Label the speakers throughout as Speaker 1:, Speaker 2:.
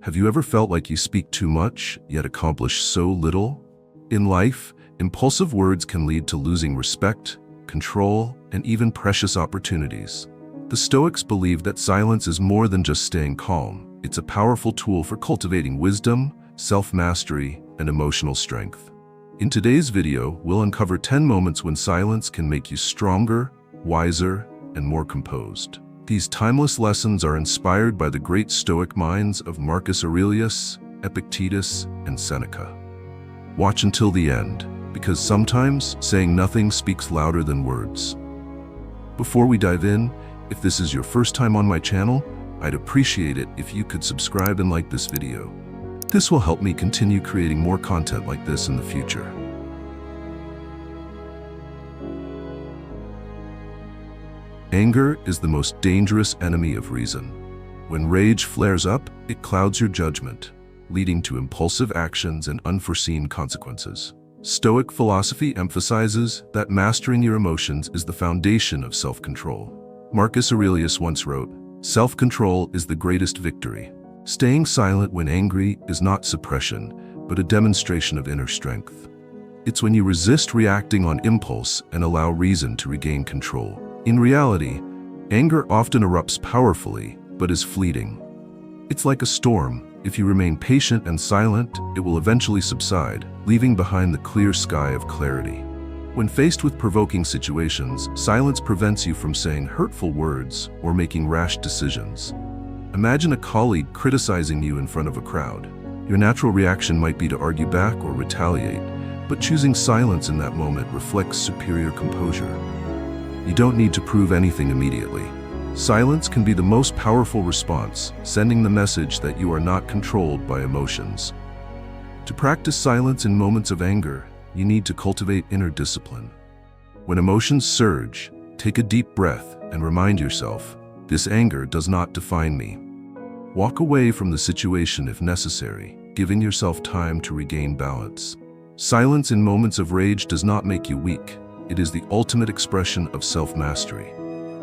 Speaker 1: Have you ever felt like you speak too much, yet accomplish so little? In life, impulsive words can lead to losing respect, control, and even precious opportunities. The Stoics believe that silence is more than just staying calm. It's a powerful tool for cultivating wisdom, self-mastery, and emotional strength. In today's video, we'll uncover 10 moments when silence can make you stronger, wiser, and more composed. These timeless lessons are inspired by the great Stoic minds of Marcus Aurelius, Epictetus, and Seneca. Watch until the end, because sometimes saying nothing speaks louder than words. Before we dive in, if this is your first time on my channel, I'd appreciate it if you could subscribe and like this video. This will help me continue creating more content like this in the future. Anger is the most dangerous enemy of reason. When rage flares up, it clouds your judgment, leading to impulsive actions and unforeseen consequences. Stoic philosophy emphasizes that mastering your emotions is the foundation of self-control. Marcus Aurelius once wrote, "Self-control is the greatest victory." Staying silent when angry is not suppression, but a demonstration of inner strength. It's when you resist reacting on impulse and allow reason to regain control. In reality, anger often erupts powerfully, but is fleeting. It's like a storm. If you remain patient and silent, it will eventually subside, leaving behind the clear sky of clarity. When faced with provoking situations, silence prevents you from saying hurtful words or making rash decisions. Imagine a colleague criticizing you in front of a crowd. Your natural reaction might be to argue back or retaliate, but choosing silence in that moment reflects superior composure. You don't need to prove anything immediately. Silence can be the most powerful response, sending the message that you are not controlled by emotions. To practice silence in moments of anger, you need to cultivate inner discipline. When emotions surge, take a deep breath and remind yourself, "This anger does not define me." Walk away from the situation if necessary, giving yourself time to regain balance. Silence in moments of rage does not make you weak. It is the ultimate expression of self-mastery.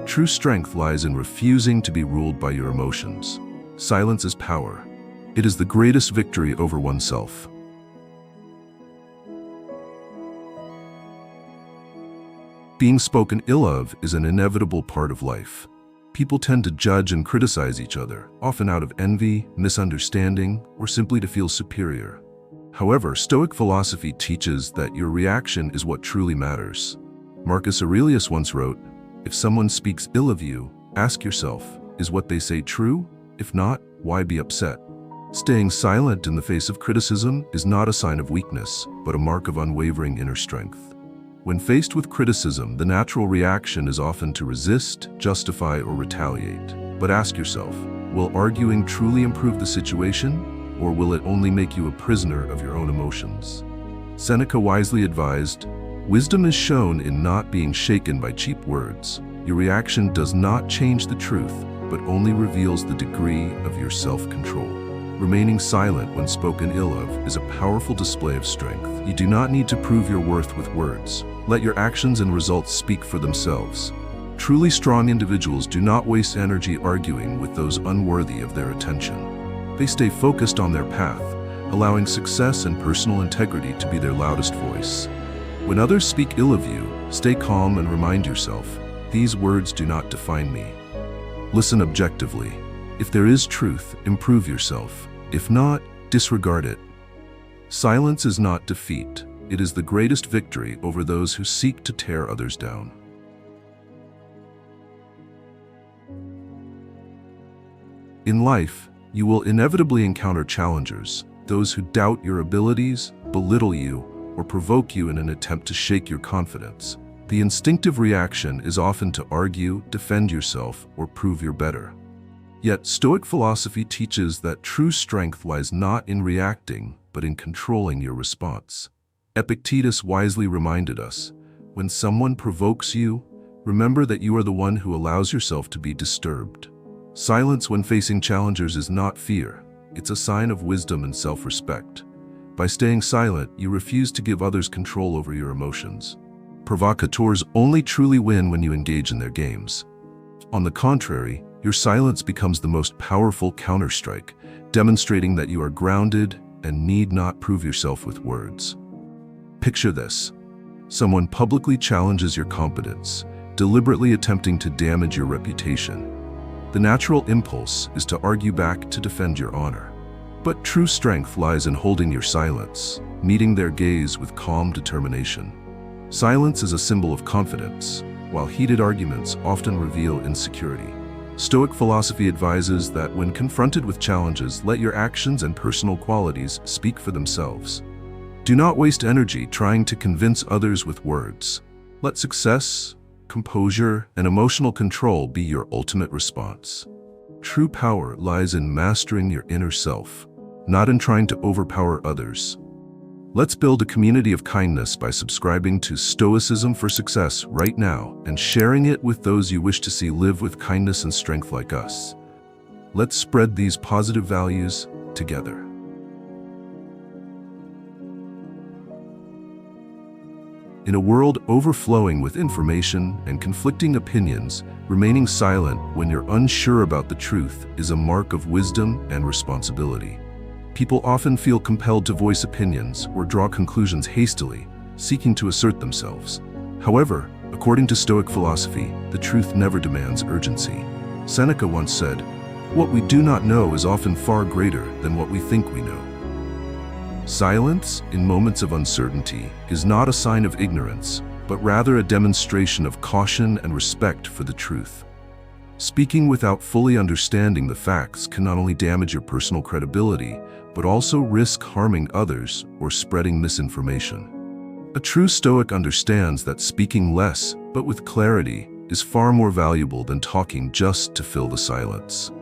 Speaker 1: True strength lies in refusing to be ruled by your emotions. Silence is power. It is the greatest victory over oneself. Being spoken ill of is an inevitable part of life. People tend to judge and criticize each other, often out of envy, misunderstanding, or simply to feel superior. However, Stoic philosophy teaches that your reaction is what truly matters. Marcus Aurelius once wrote, "If someone speaks ill of you, ask yourself, is what they say true? If not, why be upset?" Staying silent in the face of criticism is not a sign of weakness, but a mark of unwavering inner strength. When faced with criticism, the natural reaction is often to resist, justify, or retaliate. But ask yourself, will arguing truly improve the situation, or will it only make you a prisoner of your own emotions? Seneca wisely advised, "Wisdom is shown in not being shaken by cheap words. Your reaction does not change the truth, but only reveals the degree of your self-control." Remaining silent when spoken ill of is a powerful display of strength. You do not need to prove your worth with words. Let your actions and results speak for themselves. Truly strong individuals do not waste energy arguing with those unworthy of their attention. They stay focused on their path, allowing success and personal integrity to be their loudest voice. When others speak ill of you, stay calm and remind yourself, "These words do not define me." Listen objectively. If there is truth, improve yourself. If not, disregard it. Silence is not defeat. It is the greatest victory over those who seek to tear others down. In life, you will inevitably encounter challengers, those who doubt your abilities, belittle you, or provoke you in an attempt to shake your confidence. The instinctive reaction is often to argue, defend yourself, or prove you're better. Yet, Stoic philosophy teaches that true strength lies not in reacting, but in controlling your response. Epictetus wisely reminded us, when someone provokes you, remember that you are the one who allows yourself to be disturbed. Silence when facing challengers is not fear. It's a sign of wisdom and self-respect. By staying silent, you refuse to give others control over your emotions. Provocateurs only truly win when you engage in their games. On the contrary, Your silence becomes the most powerful counterstrike, demonstrating that you are grounded and need not prove yourself with words. Picture this. Someone publicly challenges your competence, deliberately attempting to damage your reputation. The natural impulse is to argue back to defend your honor. But true strength lies in holding your silence, meeting their gaze with calm determination. Silence is a symbol of confidence, while heated arguments often reveal insecurity. Stoic philosophy advises that when confronted with challenges, let your actions and personal qualities speak for themselves. Do not waste energy trying to convince others with words. Let success, composure, and emotional control be your ultimate response. True power lies in mastering your inner self, not in trying to overpower others. Let's build a community of kindness by subscribing to Stoicism for Success right now and sharing it with those you wish to see live with kindness and strength like us. Let's spread these positive values together. In a world overflowing with information and conflicting opinions, remaining silent when you're unsure about the truth is a mark of wisdom and responsibility. People often feel compelled to voice opinions or draw conclusions hastily, seeking to assert themselves. However, according to Stoic philosophy, the truth never demands urgency. Seneca once said, "What we do not know is often far greater than what we think we know." Silence in moments of uncertainty is not a sign of ignorance, but rather a demonstration of caution and respect for the truth. Speaking without fully understanding the facts can not only damage your personal credibility, but also risk harming others or spreading misinformation. A true Stoic understands that speaking less, but with clarity, is far more valuable than talking just to fill the silence.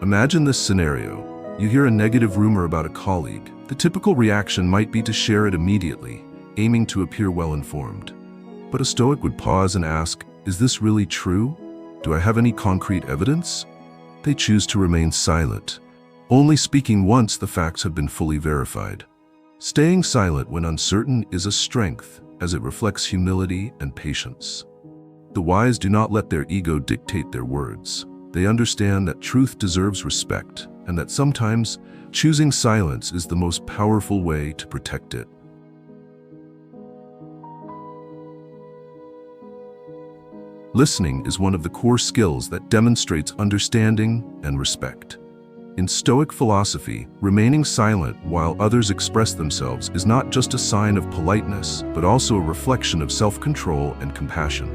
Speaker 1: Imagine this scenario. You hear a negative rumor about a colleague. The typical reaction might be to share it immediately, aiming to appear well-informed. But a Stoic would pause and ask, "Is this really true? Do I have any concrete evidence?" They choose to remain silent, only speaking once the facts have been fully verified. Staying silent when uncertain is a strength, as it reflects humility and patience. The wise do not let their ego dictate their words. They understand that truth deserves respect, and that sometimes choosing silence is the most powerful way to protect it. Listening is one of the core skills that demonstrates understanding and respect. In Stoic philosophy, remaining silent while others express themselves is not just a sign of politeness, but also a reflection of self-control and compassion.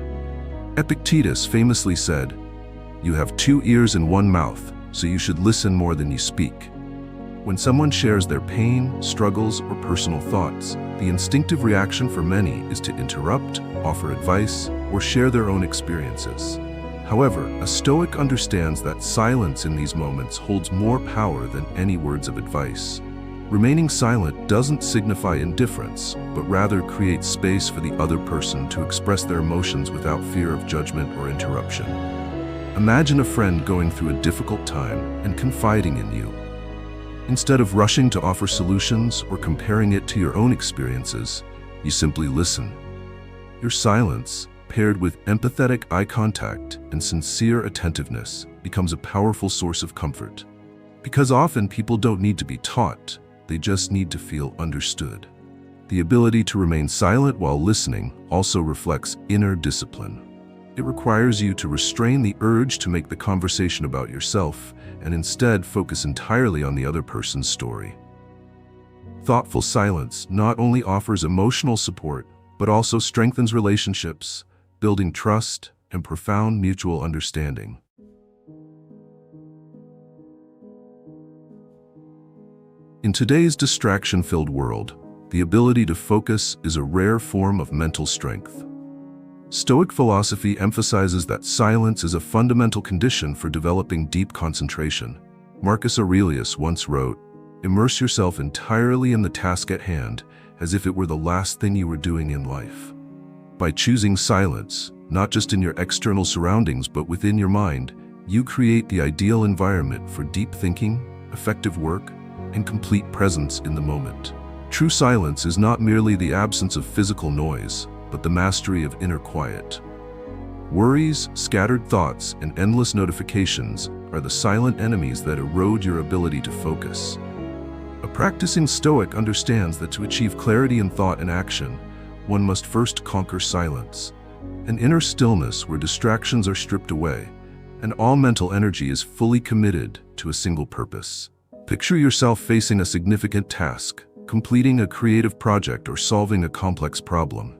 Speaker 1: Epictetus famously said, "You have 2 ears and 1 mouth, so you should listen more than you speak." When someone shares their pain, struggles, or personal thoughts, the instinctive reaction for many is to interrupt, offer advice, or share their own experiences. However, a Stoic understands that silence in these moments holds more power than any words of advice. Remaining silent doesn't signify indifference, but rather creates space for the other person to express their emotions without fear of judgment or interruption. Imagine a friend going through a difficult time and confiding in you. Instead of rushing to offer solutions or comparing it to your own experiences, you simply listen. Your silence, paired with empathetic eye contact and sincere attentiveness, becomes a powerful source of comfort. Because often people don't need to be taught, they just need to feel understood. The ability to remain silent while listening also reflects inner discipline. It requires you to restrain the urge to make the conversation about yourself and instead focus entirely on the other person's story. Thoughtful silence not only offers emotional support, but also strengthens relationships, building trust and profound mutual understanding. In today's distraction-filled world, the ability to focus is a rare form of mental strength. Stoic philosophy emphasizes that silence is a fundamental condition for developing deep concentration. Marcus Aurelius once wrote, "Immerse yourself entirely in the task at hand, as if it were the last thing you were doing in life." By choosing silence, not just in your external surroundings but within your mind, you create the ideal environment for deep thinking, effective work, and complete presence in the moment. True silence is not merely the absence of physical noise, but the mastery of inner quiet. Worries, scattered thoughts, and endless notifications are the silent enemies that erode your ability to focus. A practicing Stoic understands that to achieve clarity in thought and action, one must first conquer silence, an inner stillness where distractions are stripped away, and all mental energy is fully committed to a single purpose. Picture yourself facing a significant task, completing a creative project or solving a complex problem.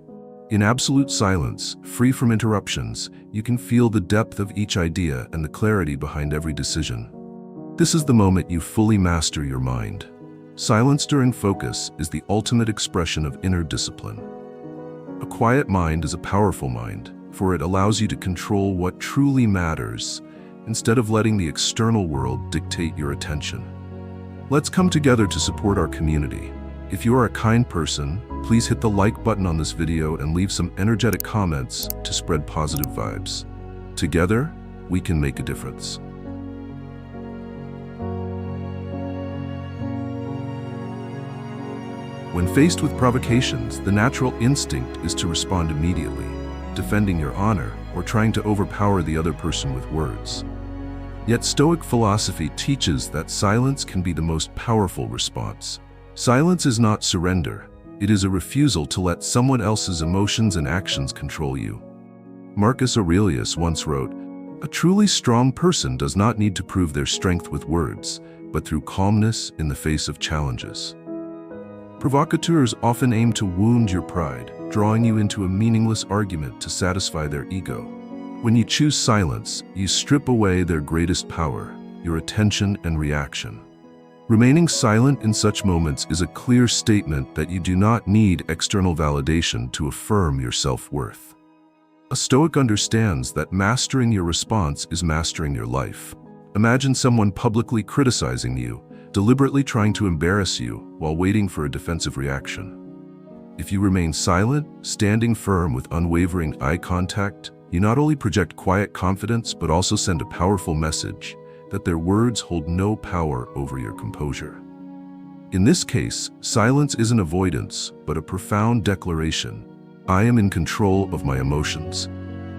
Speaker 1: In absolute silence, free from interruptions, you can feel the depth of each idea and the clarity behind every decision. This is the moment you fully master your mind. Silence during focus is the ultimate expression of inner discipline. A quiet mind is a powerful mind, for it allows you to control what truly matters, instead of letting the external world dictate your attention. Let's come together to support our community. If you are a kind person, please hit the like button on this video and leave some energetic comments to spread positive vibes. Together, we can make a difference. When faced with provocations, the natural instinct is to respond immediately, defending your honor or trying to overpower the other person with words. Yet Stoic philosophy teaches that silence can be the most powerful response. Silence is not surrender, it is a refusal to let someone else's emotions and actions control you. Marcus Aurelius once wrote, "A truly strong person does not need to prove their strength with words, but through calmness in the face of challenges." Provocateurs often aim to wound your pride, drawing you into a meaningless argument to satisfy their ego. When you choose silence, you strip away their greatest power, your attention and reaction. Remaining silent in such moments is a clear statement that you do not need external validation to affirm your self-worth. A Stoic understands that mastering your response is mastering your life. Imagine someone publicly criticizing you, deliberately trying to embarrass you while waiting for a defensive reaction. If you remain silent, standing firm with unwavering eye contact, you not only project quiet confidence but also send a powerful message that their words hold no power over your composure. In this case, silence isn't avoidance, but a profound declaration. I am in control of my emotions.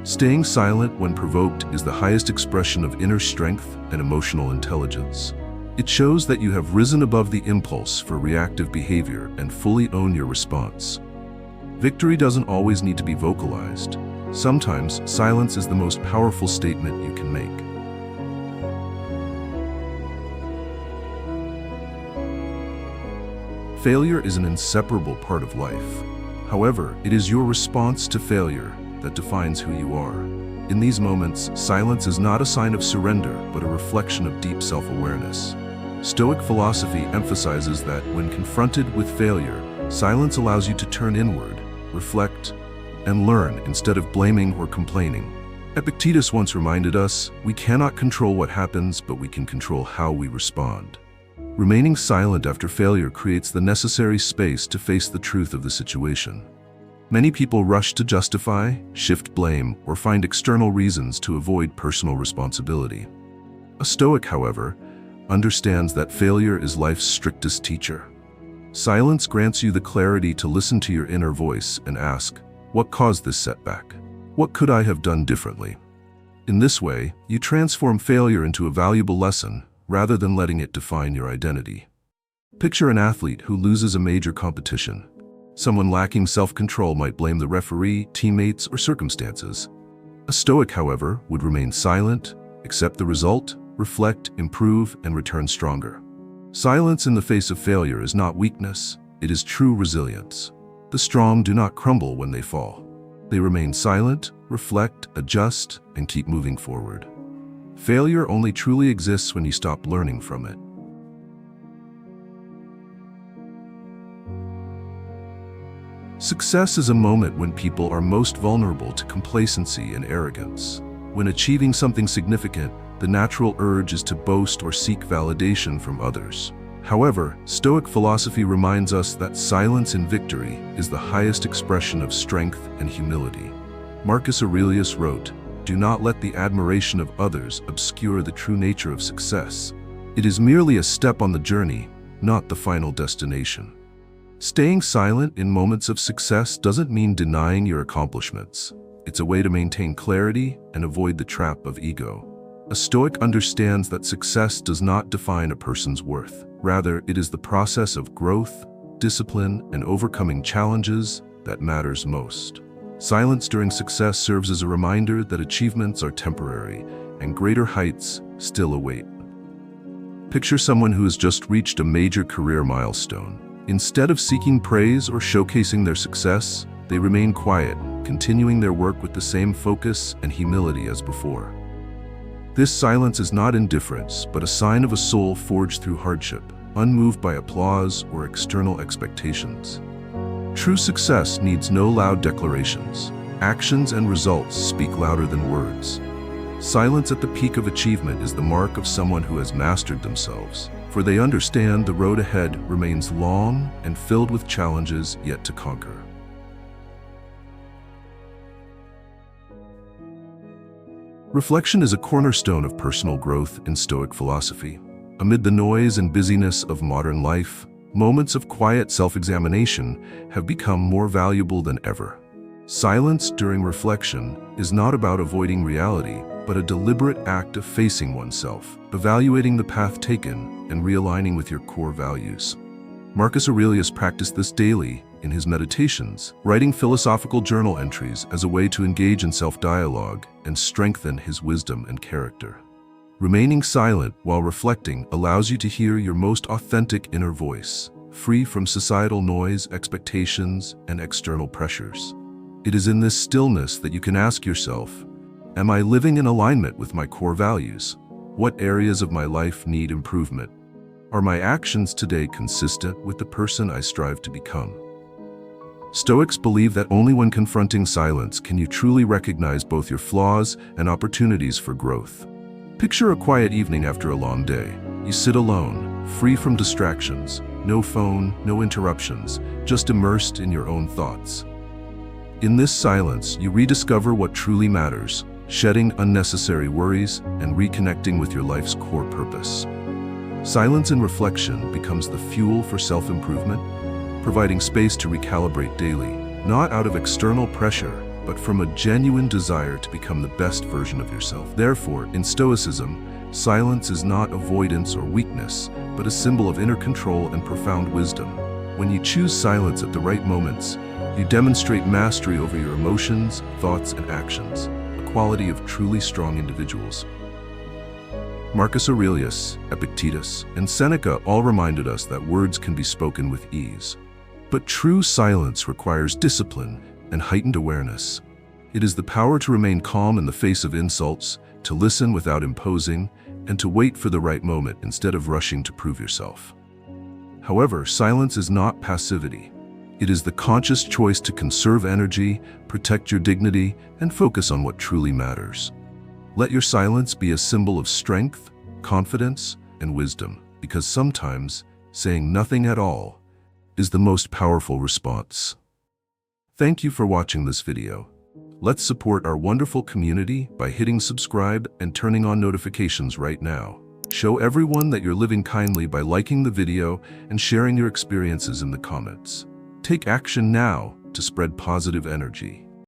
Speaker 1: Staying silent when provoked is the highest expression of inner strength and emotional intelligence. It shows that you have risen above the impulse for reactive behavior and fully own your response. Victory doesn't always need to be vocalized. Sometimes, silence is the most powerful statement you can make. Failure is an inseparable part of life. However, it is your response to failure that defines who you are. In these moments, silence is not a sign of surrender, but a reflection of deep self-awareness. Stoic philosophy emphasizes that when confronted with failure, silence allows you to turn inward, reflect, and learn instead of blaming or complaining. Epictetus once reminded us, we cannot control what happens, but we can control how we respond. Remaining silent after failure creates the necessary space to face the truth of the situation. Many people rush to justify, shift blame, or find external reasons to avoid personal responsibility. A Stoic, however, understands that failure is life's strictest teacher. Silence grants you the clarity to listen to your inner voice and ask, what caused this setback? What could I have done differently? In this way, you transform failure into a valuable lesson, rather than letting it define your identity. Picture an athlete who loses a major competition. Someone lacking self-control might blame the referee, teammates, or circumstances. A Stoic, however, would remain silent, accept the result, reflect, improve, and return stronger. Silence in the face of failure is not weakness, it is true resilience. The strong do not crumble when they fall. They remain silent, reflect, adjust, and keep moving forward. Failure only truly exists when you stop learning from it. Success is a moment when people are most vulnerable to complacency and arrogance. When achieving something significant, the natural urge is to boast or seek validation from others. However, Stoic philosophy reminds us that silence in victory is the highest expression of strength and humility. Marcus Aurelius wrote, "Do not let the admiration of others obscure the true nature of success. It is merely a step on the journey, not the final destination." Staying silent in moments of success doesn't mean denying your accomplishments. It's a way to maintain clarity and avoid the trap of ego. A Stoic understands that success does not define a person's worth. Rather, it is the process of growth, discipline, and overcoming challenges that matters most. Silence during success serves as a reminder that achievements are temporary and greater heights still await. Picture someone who has just reached a major career milestone. Instead of seeking praise or showcasing their success, they remain quiet, continuing their work with the same focus and humility as before. This silence is not indifference, but a sign of a soul forged through hardship, unmoved by applause or external expectations. True success needs no loud declarations. Actions and results speak louder than words. Silence at the peak of achievement is the mark of someone who has mastered themselves, for they understand the road ahead remains long and filled with challenges yet to conquer. Reflection is a cornerstone of personal growth in Stoic philosophy. Amid the noise and busyness of modern life, moments of quiet self-examination have become more valuable than ever. Silence during reflection is not about avoiding reality, but a deliberate act of facing oneself, evaluating the path taken, and realigning with your core values. Marcus Aurelius practiced this daily in his meditations, writing philosophical journal entries as a way to engage in self-dialogue and strengthen his wisdom and character. Remaining silent while reflecting allows you to hear your most authentic inner voice, free from societal noise, expectations, and external pressures. It is in this stillness that you can ask yourself, am I living in alignment with my core values? What areas of my life need improvement? Are my actions today consistent with the person I strive to become? Stoics believe that only when confronting silence can you truly recognize both your flaws and opportunities for growth. Picture a quiet evening after a long day. You sit alone, free from distractions, no phone, no interruptions, just immersed in your own thoughts. In this silence, you rediscover what truly matters, shedding unnecessary worries and reconnecting with your life's core purpose. Silence and reflection becomes the fuel for self-improvement, providing space to recalibrate daily, not out of external pressure, but from a genuine desire to become the best version of yourself. Therefore, in Stoicism, silence is not avoidance or weakness, but a symbol of inner control and profound wisdom. When you choose silence at the right moments, you demonstrate mastery over your emotions, thoughts, and actions, a quality of truly strong individuals. Marcus Aurelius, Epictetus, and Seneca all reminded us that words can be spoken with ease. But true silence requires discipline and heightened awareness. It is the power to remain calm in the face of insults, to listen without imposing, and to wait for the right moment instead of rushing to prove yourself. However, silence is not passivity. It is the conscious choice to conserve energy, protect your dignity, and focus on what truly matters. Let your silence be a symbol of strength, confidence, and wisdom, because sometimes saying nothing at all is the most powerful response. Thank you for watching this video. Let's support our wonderful community by hitting subscribe and turning on notifications right now. Show everyone that you're living kindly by liking the video and sharing your experiences in the comments. Take action now to spread positive energy.